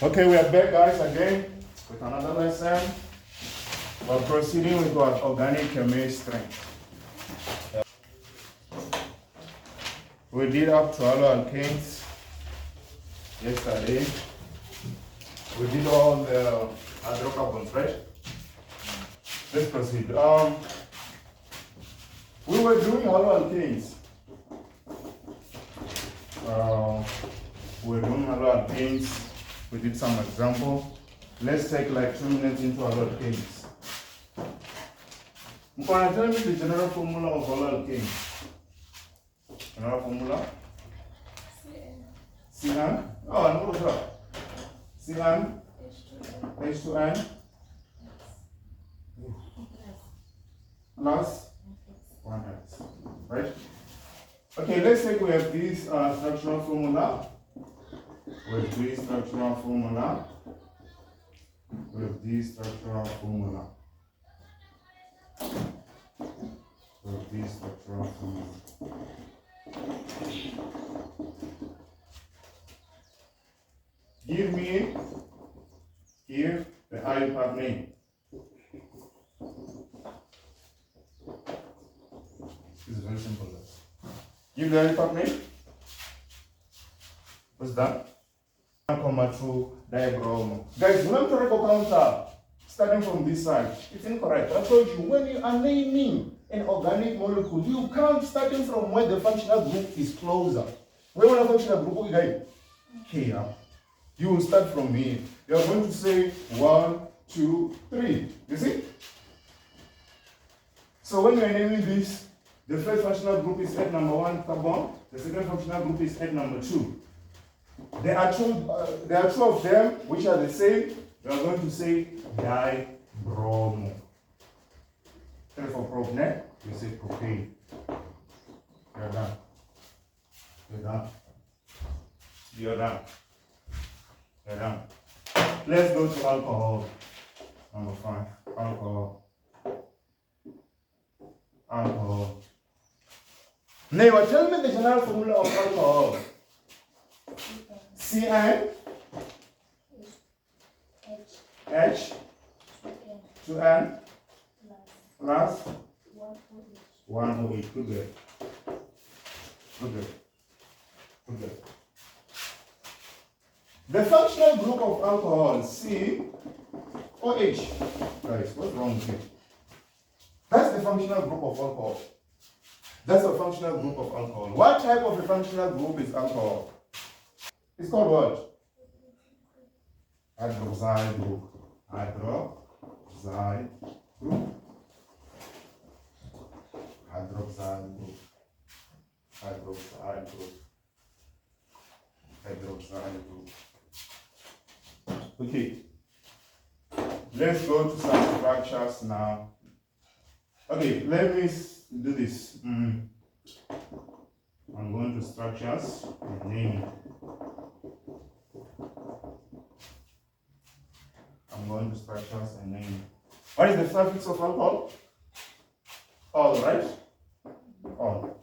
Okay, we are back, guys, again with another lesson. We're proceeding with our organic chemistry. We did up to alkenes yesterday. We did all the hydrocarbons, right? Let's proceed. We were doing alkenes. We're doing alkenes. We did some example. Let's take like 2 minutes into alkenes. Mkwana, tell me the general formula of alkenes. General formula? CN. Oh, I know that. CN. H2N. Plus 1x. Right? Okay, let's say we have this structural formula. With this structural formula. With this structural formula. With this structural formula. Give me here the iPad name. This is very simple. Give the iPad name. What's that? Comma to diagram. Guys, remember to counter starting from this side. It's incorrect. I told you when you are naming an organic molecule, you count starting from where the functional group is closer. Where will the functional group again? Here. You will start from here. You are going to say 1, 2, 3. You see? So when you are naming this, the first functional group is at number 1, carbon. The second functional group is at number 2. There are two of them which are the same. We are going to say dibromo. For propane, we say propane. You're done. You're done. You're done. You're done. Let's go to alcohol. Number 5. Alcohol. Alcohol. Now, tell me the general formula of alcohol. CN H 2N plus 1OH. Good. Good. Good. The functional group of alcohol COH. Guys, what's wrong with it? That's the functional group of alcohol. That's a functional group of alcohol. What type of a functional group is alcohol? It's called what? Hydroxyl group. Hydroxyl group. Hydroxyl group. Hydroxyl group. Hydroxyl group. Okay. Let's go to some structures now. Okay, let me do this. I'm going to structures and name. I'm going to structures and name. What is the suffix of alcohol? All, right? All.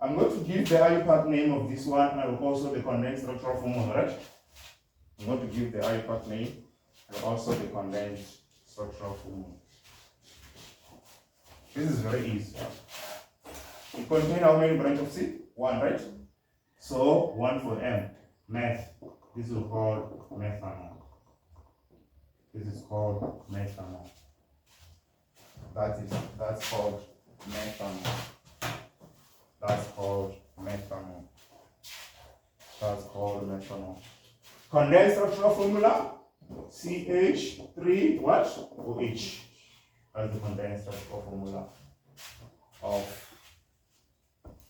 I'm going to give the IUPAC name of this one and also the condensed structural formula, right? I'm going to give the IUPAC name and also the condensed structural formula. This is very easy. It contains how many branches of C? 1, right? So 1 for M, meth. This is called methanol. This is called methanol. That's called methanol. That's called methanol. That's called methanol. Condensed structural formula CH3 what? OH. That's the condensed structural formula of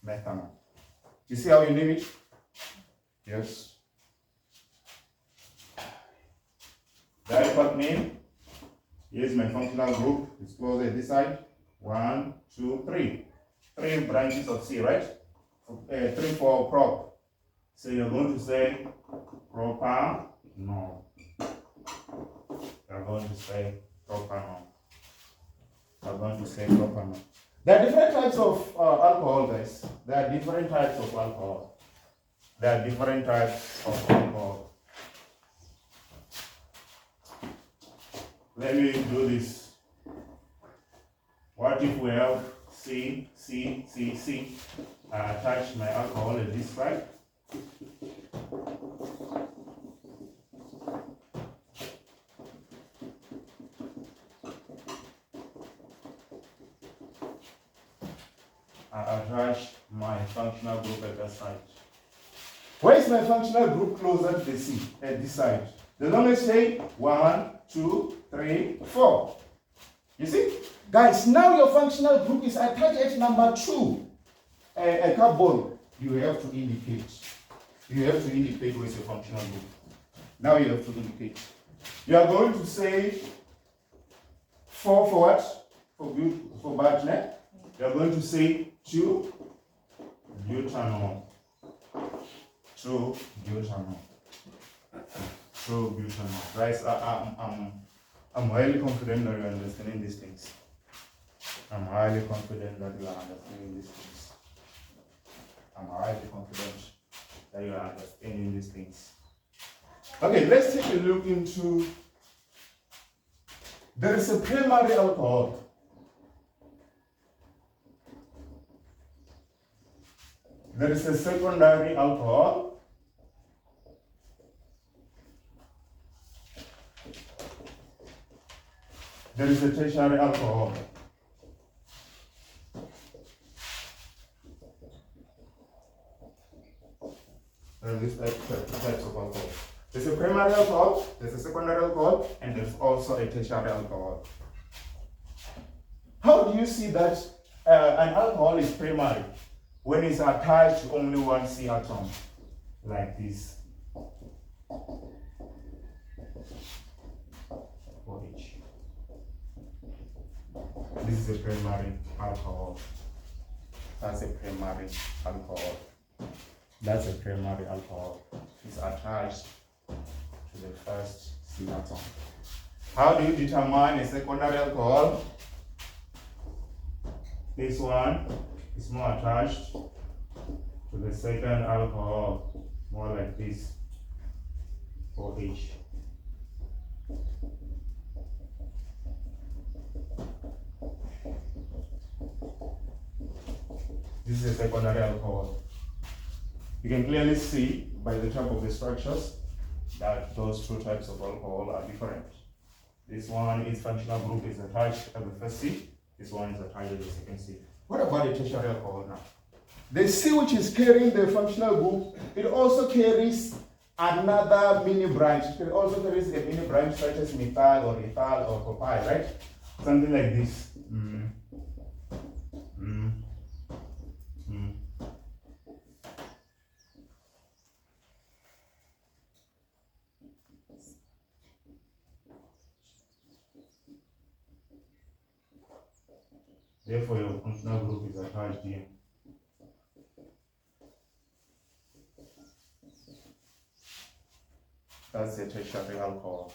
methanol. You see how you name it? Yes. The IUPAC name. Here's my functional group. It's closer at this side. 1, 2, 3. 3 branches of C, right? 3 for prop. So you're going to say propanol. You're going to say propanol. You're going to say propanol. There are different types of alcohol, guys. There are different types of alcohol. There are different types of alcohol. Let me do this. What if we have C, C, C, C? I attach my alcohol at this side. I attach my functional group at that side. Where is my functional group closer to the C? At this side. The longest say 1, 2, 3, 4. You see? Guys, now your functional group is attached at number 2. A carbon. You have to indicate. You have to indicate where is your functional group. Now you have to indicate. You are going to say 4 for what? For Bartner. You are going to say 2 butanol. 2 butanol. 2 butanol. Guys, I'm highly confident that you are understanding these things. I'm highly confident that you are understanding these things. I'm highly confident that you are understanding these things. Okay, let's take a look into. There is a primary alcohol. There is a secondary alcohol. There is a tertiary alcohol. There are these types of alcohol. There's a primary alcohol, there's a secondary alcohol, and there's also a tertiary alcohol. How do you see that an alcohol is primary? When it's attached to only one C atom, like this. OH. This is a primary alcohol. That's a primary alcohol. That's a primary alcohol. It's attached to the first C atom. How do you determine a secondary alcohol? This one is more attached to the second alcohol, more like this, OH. This is a secondary alcohol. You can clearly see by the type of the structures that those two types of alcohol are different. This one, its functional group is attached at the first C. This one is attached at the second C. What about the tertiary alcohol now? The C which is carrying the functional group, it also carries another mini branch. It also carries a mini branch such as methyl or ethyl or propyl, right? Something like this. Therefore, your functional group is attached here. That's a tertiary alcohol.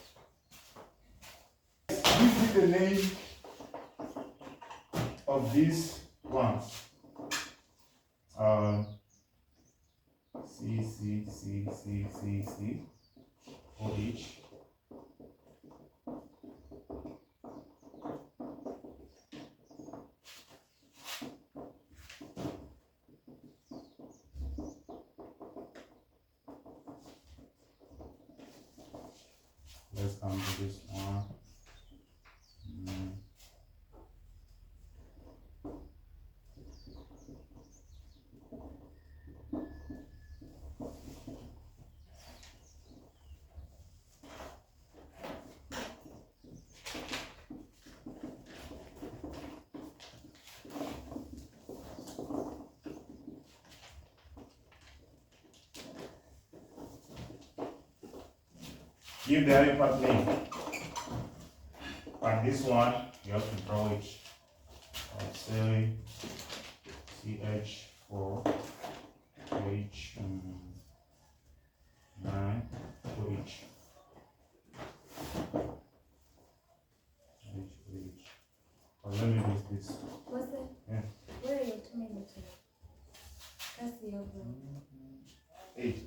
This is the name of these ones. C, OH. Let's come to this one. Give the aliphabetic name. And this one, you have to draw it. Let's say CH4, H9, OH. Or let me use this. What's that? Yeah. Where are you turning it to? That's the other one. 8.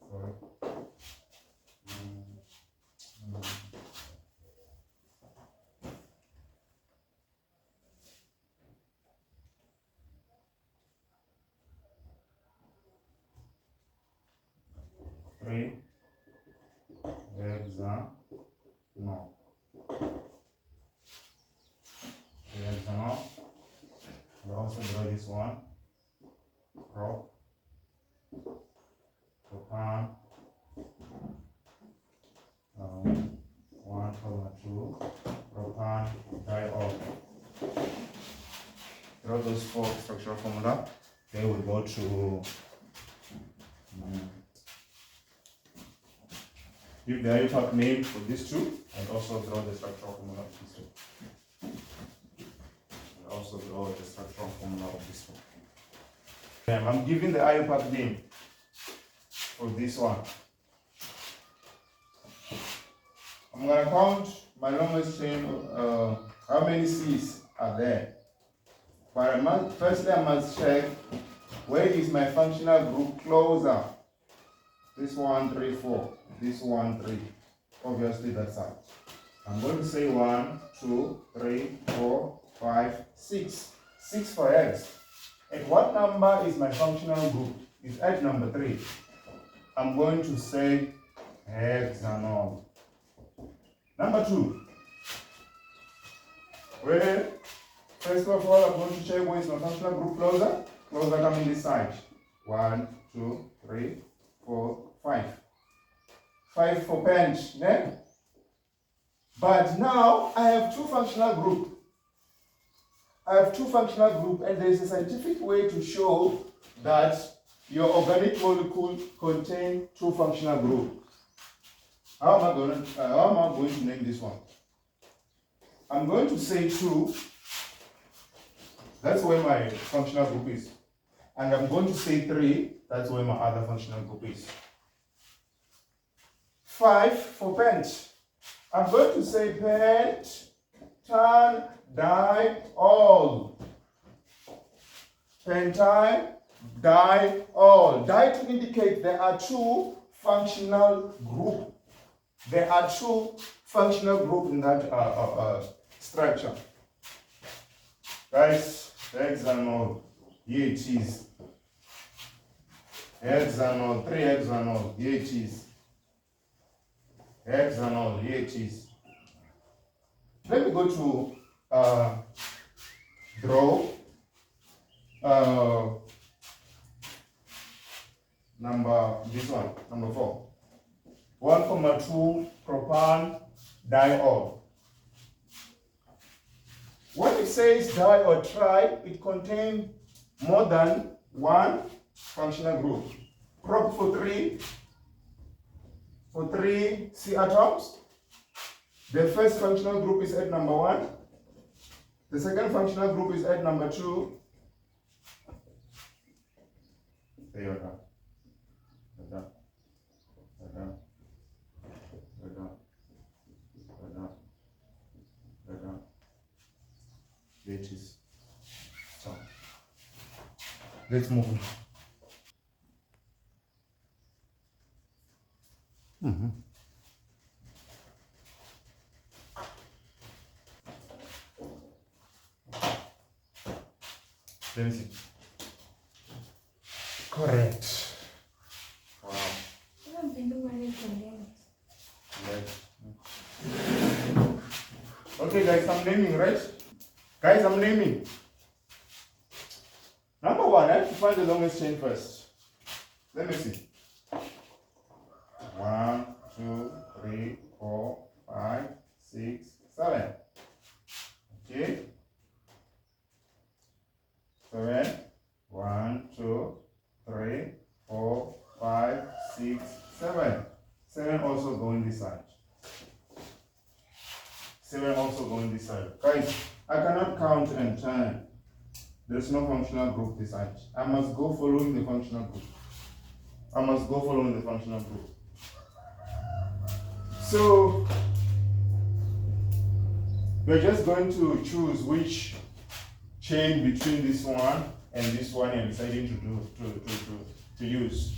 Sorry. 3 hexagonal. Hexagonal. We also draw this one. Prop. Propan. 1,2. Propan. Diol. Draw those four structural formula. They will go to give the IUPAC name for these two, and also draw the structural formula of these two. And also draw the structural formula of this one. I'm giving the IUPAC name for this one. I'm going to count my longest chain, how many C's are there. But firstly I must check where is my functional group closer. This 1, 3, 4. This 1, 3. Obviously that side. I'm going to say 1, 2, 3, 4, 5, 6. 6 for X. At what number is my functional group? It's at number 3. I'm going to say hexagonal. Number 2. Well, first of all, I'm going to check where is my functional group closer. Closer coming this side. 1, 2, 3, 4, 5. 5 for bench, ne? But now I have two functional groups. I have two functional groups, and there is a scientific way to show that your organic molecule contain two functional groups. How am I going to name this one? I'm going to say 2. That's where my functional group is. And I'm going to say 3. That's where my other functional group is. 5 for bench. I'm going to say bench, tan, diol. Pentyl, diol. Di to indicate there are two functional groups. There are two functional groups in that structure. Guys, hexagonal, here it is. Hexagonal, 3 hexagonal, here it is. Hexagonal, here it is. Let me go to draw this one, number 4. 1,2 propan diol. When it says di or tri, it contains more than one functional group. Prop for 3 C atoms. The first functional group is at number 1. The second functional group is at number 2. There you go. There it is. So, let's move on. Let me see. Correct. Wow. Okay, guys, I'm naming, right? Guys, I'm naming. Number 1, I have to find the longest chain first. Let me see. 1, 2, 3, 4, 5, 6, 7. Okay. 7. 1, 2, 3, 4, 5, 6, 7. 7 also going this side. 7 also going this side. Guys, I cannot count and turn. There's no functional group this side. I must go following the functional group. So, we're just going to choose which chain between this one and this one I'm deciding to use.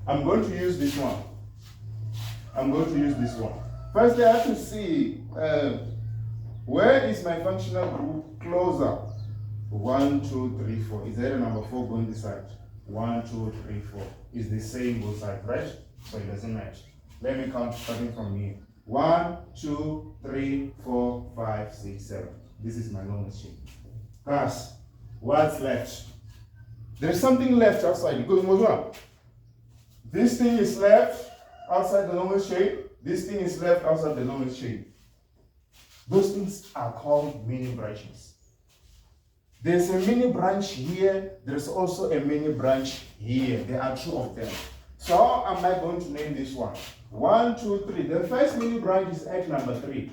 I'm going to use this one. First, I have to see where is my functional group closer. 1, 2, 3, 4. Is there a number 4 going this side? 1, 2, 3, 4. Is the same both sides, right? So it doesn't match. Let me count starting from here. 1, 2, 3, 4, 5, 6, 7. This is my longest chain. Guys, what's left? There's something left outside. Because Mozua, this thing is left outside the longest chain. This thing is left outside the longest chain. Those things are called mini branches. There's a mini branch here. There's also a mini branch here. There are two of them. So how am I going to name this one? 1, 2, 3. The first mini branch is at number 3.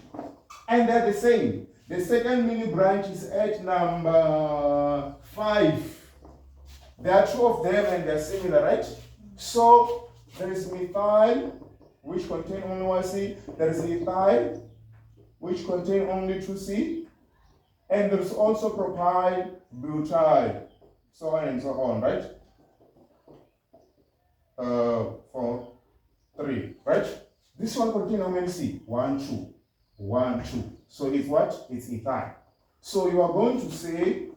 And they're the same. The second mini branch is at number 5. There are two of them and they're similar, right? So there is methyl, which contain only 1C. There is ethyl, which contain only 2C. And there's also propyl, butyl, so on and so on, right? 4, 3, right? This one contains how many C? 1, 2. 1, 2. So it's what? It's ethyl. So you are going to say,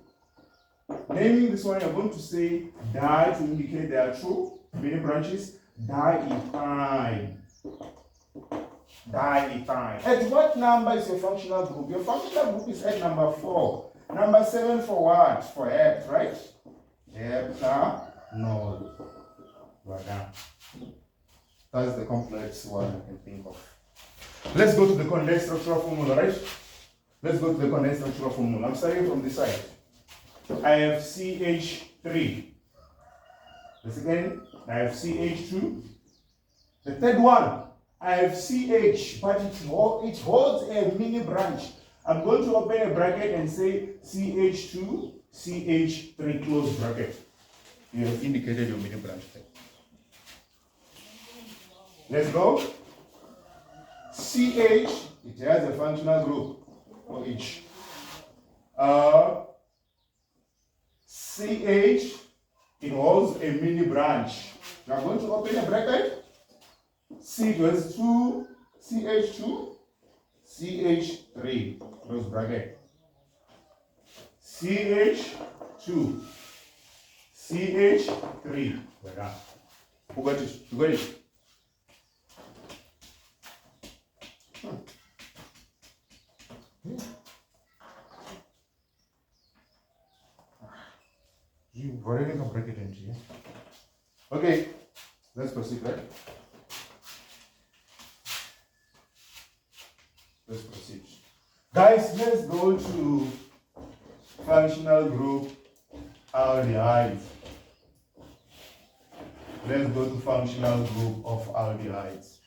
naming this one, you're going to say di to indicate there are two many branches. Diethyl. Diethyl. At what number is your functional group? Your functional group is at number 4. Number 7 for what? For Hept, right? Heptanol. Right now. That's the complex one I can think of. Let's go to the condensed structural formula, right? Let's go to the condensed structural formula. I'm starting from this side. I have CH3. The second, I have CH2. The third one, I have CH, but it holds a mini branch. I'm going to open a bracket and say CH2, CH3, close bracket. You have indicated your mini branch there. Let's go. CH, it has a functional group for each. CH, it holds a mini branch. Now I'm going to open a bracket. C equals 2, CH2, CH3, close bracket. CH2, CH3. Like that. Who got it? You got it? You already can break it into here. Okay, let's proceed, right? Let's proceed. Guys, let's go to functional group aldehydes. Let's go to functional group of aldehydes.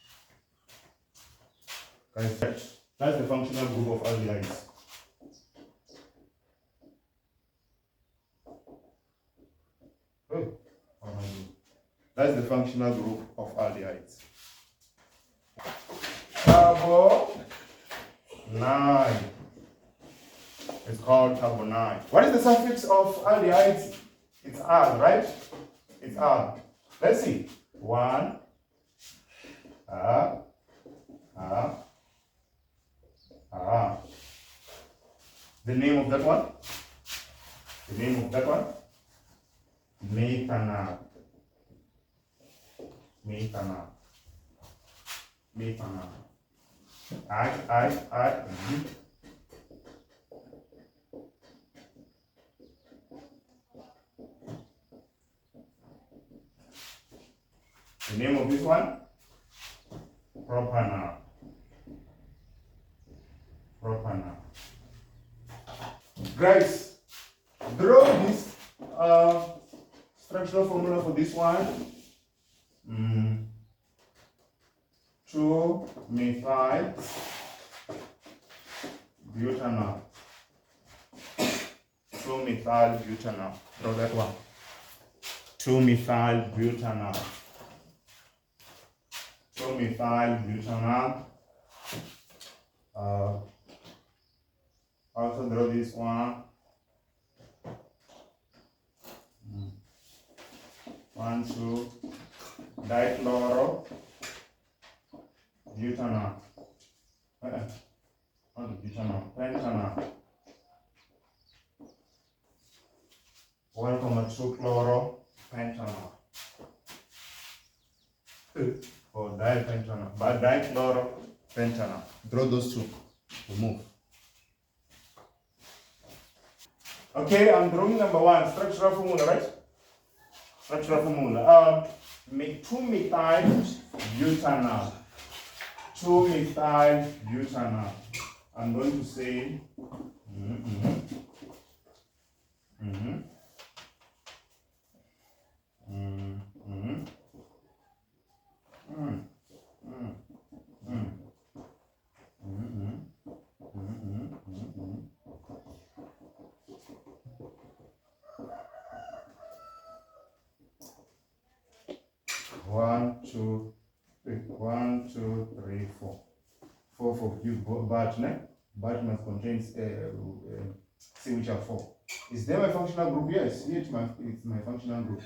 Guys, that's the functional group of aldehydes. That's the functional group of aldehydes. Carbonide. It's called carbonide. What is the suffix of aldehydes? It's R, right? It's R. Let's see. 1. The name of that one? The name of that one? Methanol. Methanol. Methanol. The name of this one? Propanol. Propanol. Guys, draw this structural formula for this one. 2-methyl butanol. 2-methyl butanol. Draw that one. 2-methyl butanol. 2-methyl butanol. Also draw this one. 1,2 dichloro butanol. Not butanol, pentanol. 1,2 chloro pentanol. Dipentana. But dichloropentana. Draw those two. Remove. Okay, I'm drawing number one. Structural formula, right? Structural formula. 2-methyl butanol. 2-methyl butanol. I'm going to say. One, two, three. 1, 2, 3, 4. 4 for you, but must contain CH4. Is there my functional group? Yes, here it's my functional group,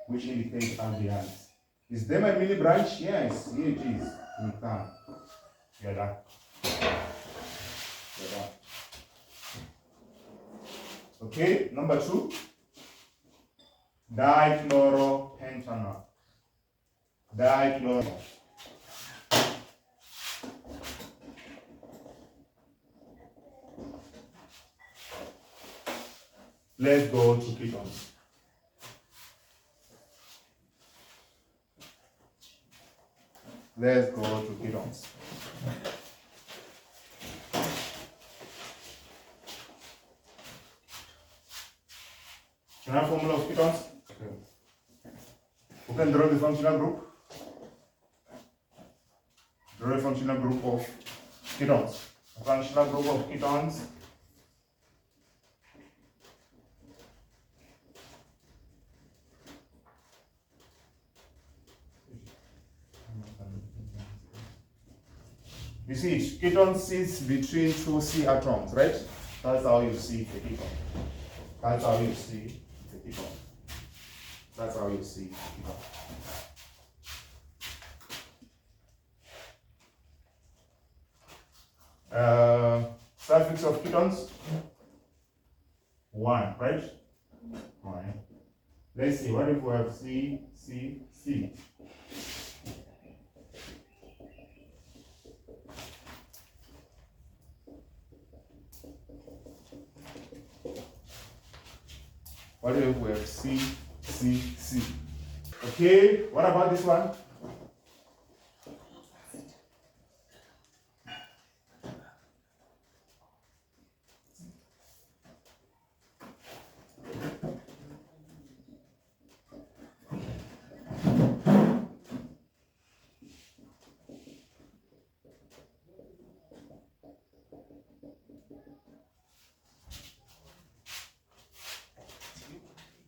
which indicates aldehydes. Is there my mini branch? Yes, here it is. Methane. You're done. You're done. Okay, number 2. Dichloropentana. Dichloro. Let's go to ketones. Let's go to ketones. Can I have formula of ketones? Okay. Who can draw the functional group? Draw a functional group of ketones. A functional group of ketones. You see, ketone sits between 2 C atoms, right? That's how you see the ketone. That's how you see the ketone. That's how you see the ketone. Suffix of ketones? 1, right? 1. Let's see, what if we have C, C, C? What if we have C, C, C? Okay, what about this one?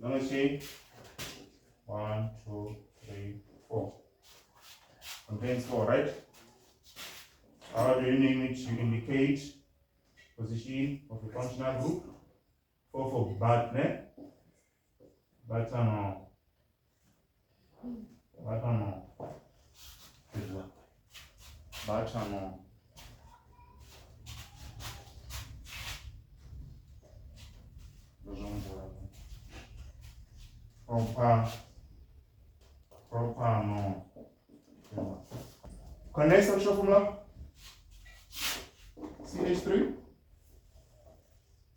Let me see. 1, 2, 3, 4. Contains 4, right? How do you name it? You indicate position of a functional group. 4 for Batner. Batano. Batano. Batano. Propano. Connect structural formula. CH3.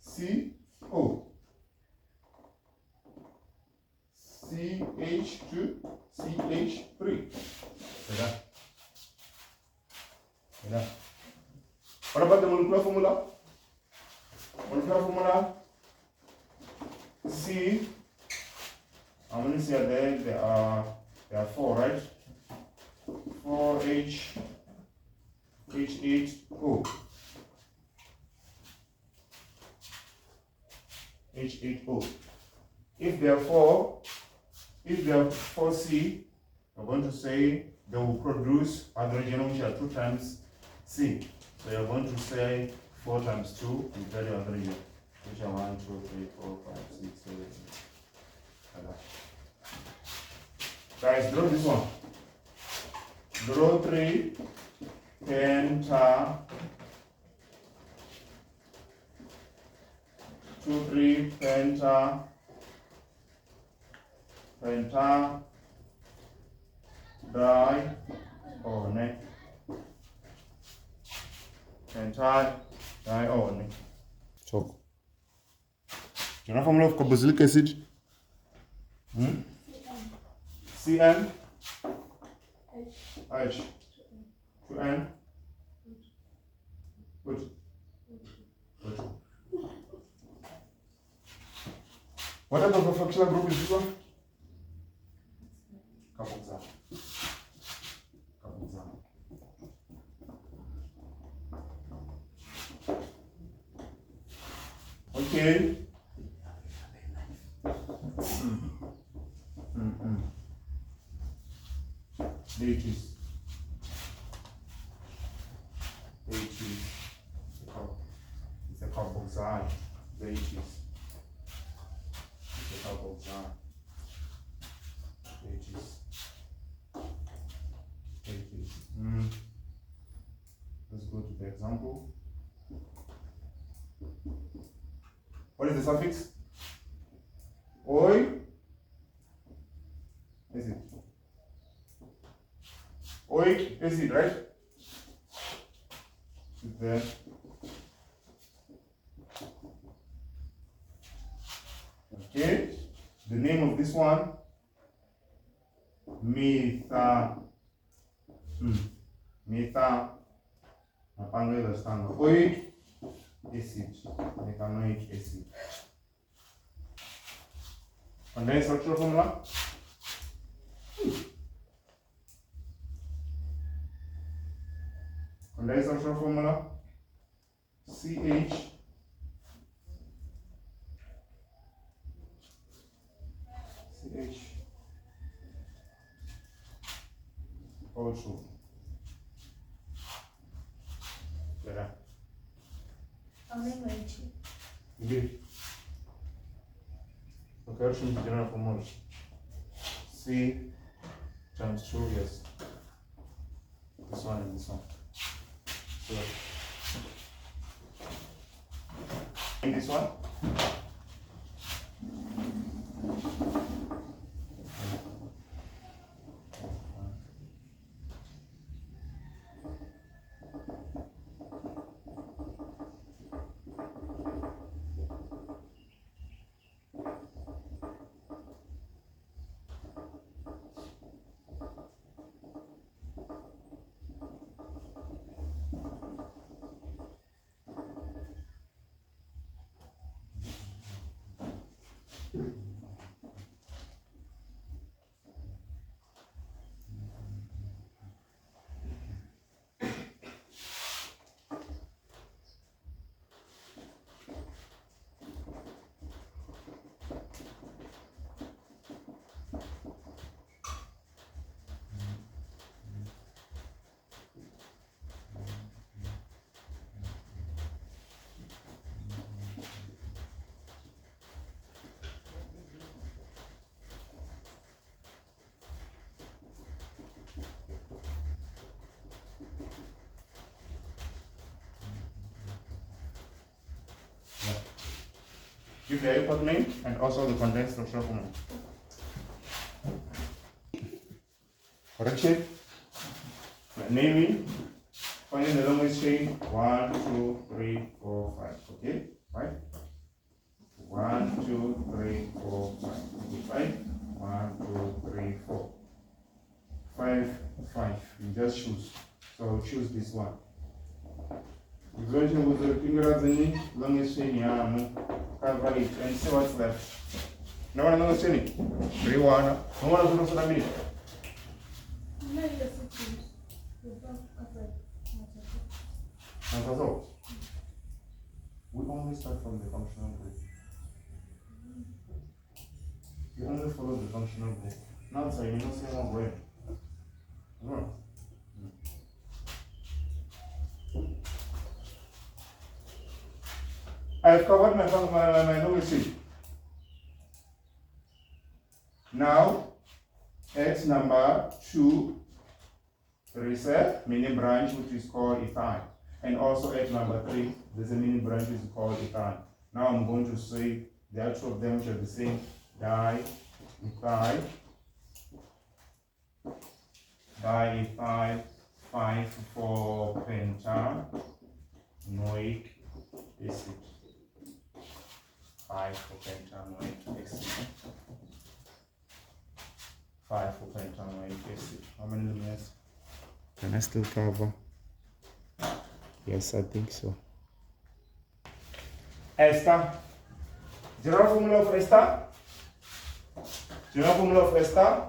CO. CH2. CH3. What about the molecular formula? Molecular formula. C. How many C are there? There are 4, right? 4H H8O. H8O. If there are 4C, we're going to say they will produce hydrogen which are 2 times C. So you're going to say 4 times 2 and value hydrogen, which are 1, 2, 3, 4, 5, 6, 7, 8. Like that. Guys, draw this one. Draw 3 penta 2, 3 penta di dione. Pentyl dione. So, do you know the formula of carboxylic acid? CN H 2N. Good. What type of a functional group is this one? Carboxyl. Okay. There it is. It's a carboxyl. There it is. It's a carboxyl. There it is. There it is. Let's go to the example. What is the suffix? Oi. Is it? Oic acid, right? Is there? Okay. The name of this one, napanga standard oic acid, methanoic acid. Condensed structural formula. Condensed structural formula CH also better. Okay. Okay, should be general formula. C times 2, yes. This one and this one. So, and this one. Give the airport name and also the condensed structural formula. Correction. Naming. Finding the longest chain. 1, 2, 3, 4, 5. Okay? 5. 1, 2, 3, 4, 5. Okay, 5. 1, 2, 3, 4. 5, 5. You just choose. So choose this one. Exertion with the finger the longest chain. Cover it and see what's left. No one knows any. 3, 1. No one knows what I mean. And result. We only start from the functional group. You only follow the functional group. Now so you don't say one way. No. I've covered my knowledge sheet. Now, X number 2, there is a mini branch which is called ethyl. And also X number 3, there's a mini branch which is called ethyl. Now I'm going to say the two of them which are the same, diethyl, 5-4-pentanoic acid. 5-4-pentanoic acid. 5-4-pentanoic acid. How many lumens? Can I still cover? Yes, I think so. Ester. General formula of ester? General formula of ester?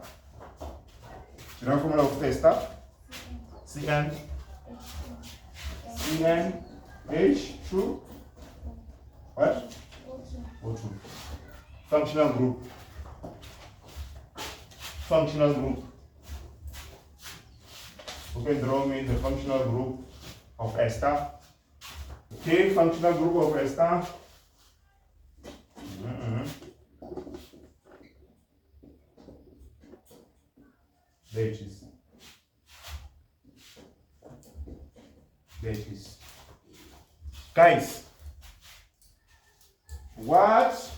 General formula of ester? CN. CnH, true? What? O2. Functional group. Functional group. You can draw me the functional group of ester. Okay, functional group of ester. There it is. There it is. Guys, what?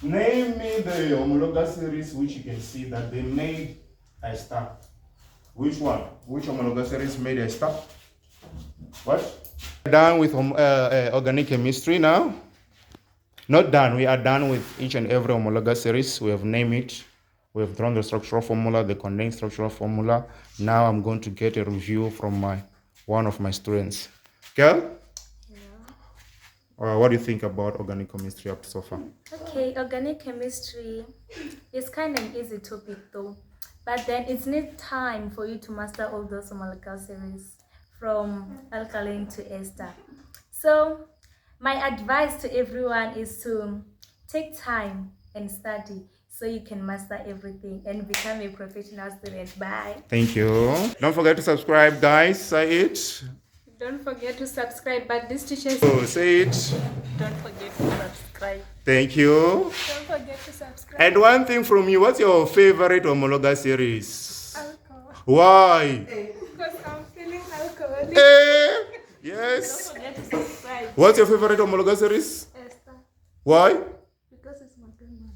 Name me the homologous series which you can see that they made ester. Which one? Which homologous series made ester? What? Done with organic chemistry now. Not done. We are done with each and every homologous series. We have named it. We have drawn the structural formula, the condensed structural formula. Now I'm going to get a review from one of my students. Girl? Yeah. What do you think about organic chemistry up to so far? Okay, organic chemistry is kind of an easy topic though. But then it needs time for you to master all those homologous series from alkaline to ester. So my advice to everyone is to take time and study so you can master everything and become a professional student. Bye. Thank you. Don't forget to subscribe, guys. Say it. Don't forget to subscribe, but this teacher Say it. don't forget to subscribe. Thank you. Don't forget to subscribe. And one thing from you, what's your favorite homologous series? Alcohol. Why? Because I'm feeling alcoholic. Yes. Don't forget to subscribe. What's your favorite homologous series? Esther. Why? Because it's my grandma.